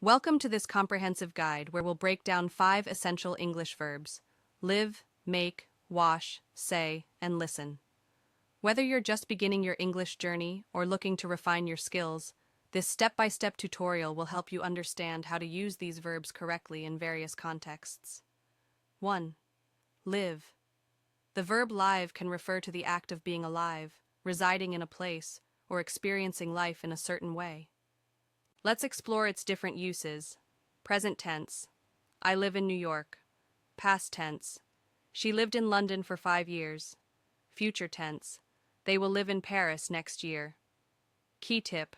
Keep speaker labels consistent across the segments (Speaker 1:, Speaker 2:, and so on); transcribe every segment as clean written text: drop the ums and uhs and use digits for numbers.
Speaker 1: Welcome to this comprehensive guide where we'll break down 5 essential English verbs: live, make, wash, say, and listen. Whether you're just beginning your English journey or looking to refine your skills, this step-by-step tutorial will help you understand how to use these verbs correctly in various contexts. 1. Live. The verb live can refer to the act of being alive, residing in a place, or experiencing life in a certain way. Let's explore its different uses. Present tense: I live in New York. Past tense: she lived in London for 5 years. Future tense: they will live in Paris next year. Key tip: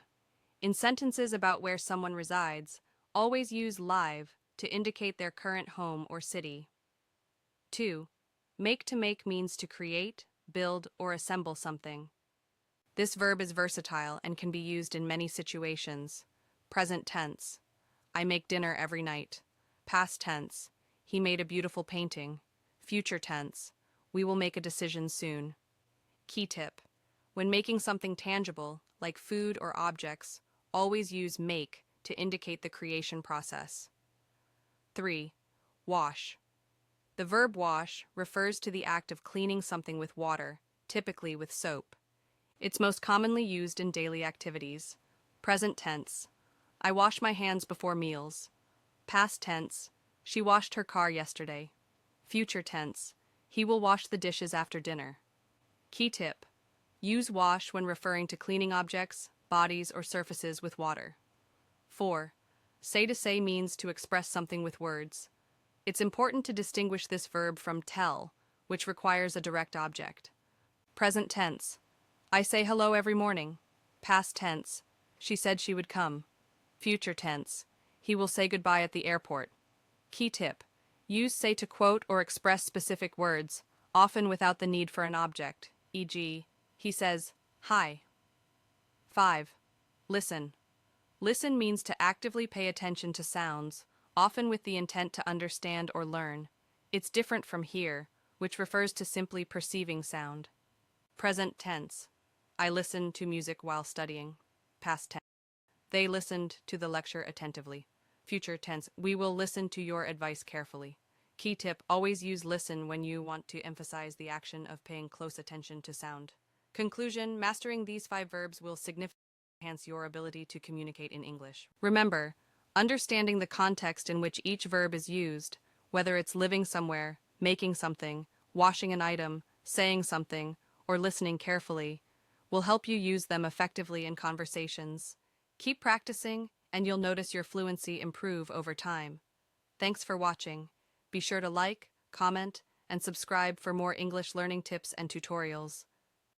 Speaker 1: in sentences about where someone resides, always use live to indicate their current home or city. 2. Make to make means to create, build, or assemble something. This verb is versatile and can be used in many situations. Present tense: I make dinner every night. Past tense: he made a beautiful painting. Future tense: we will make a decision soon. Key tip: when making something tangible, like food or objects, always use make to indicate the creation process. 3. Wash. The verb wash refers to the act of cleaning something with water, typically with soap. It's most commonly used in daily activities. Present tense: I wash my hands before meals. Past tense: she washed her car yesterday. Future tense: he will wash the dishes after dinner. Key tip: use wash when referring to cleaning objects, bodies, or surfaces with water. 4. Say to say means to express something with words. It's important to distinguish this verb from tell, which requires a direct object. Present tense: I say hello every morning. Past tense: she said she would come. Future tense: he will say goodbye at the airport. Key tip: use say to quote or express specific words, often without the need for an object, e.g., he says, hi. 5. Listen. Listen means to actively pay attention to sounds, often with the intent to understand or learn. It's different from hear, which refers to simply perceiving sound. Present tense: I listened to music while studying. Past tense: they listened to the lecture attentively. Future tense: we will listen to your advice carefully. Key tip: always use listen when you want to emphasize the action of paying close attention to sound. Conclusion: mastering these 5 verbs will significantly enhance your ability to communicate in English. Remember, understanding the context in which each verb is used, whether it's living somewhere, making something, washing an item, saying something, or listening carefully, will help you use them effectively in conversations. Keep practicing, and you'll notice your fluency improve over time. Thanks for watching. Be sure to like, comment, and subscribe for more English learning tips and tutorials.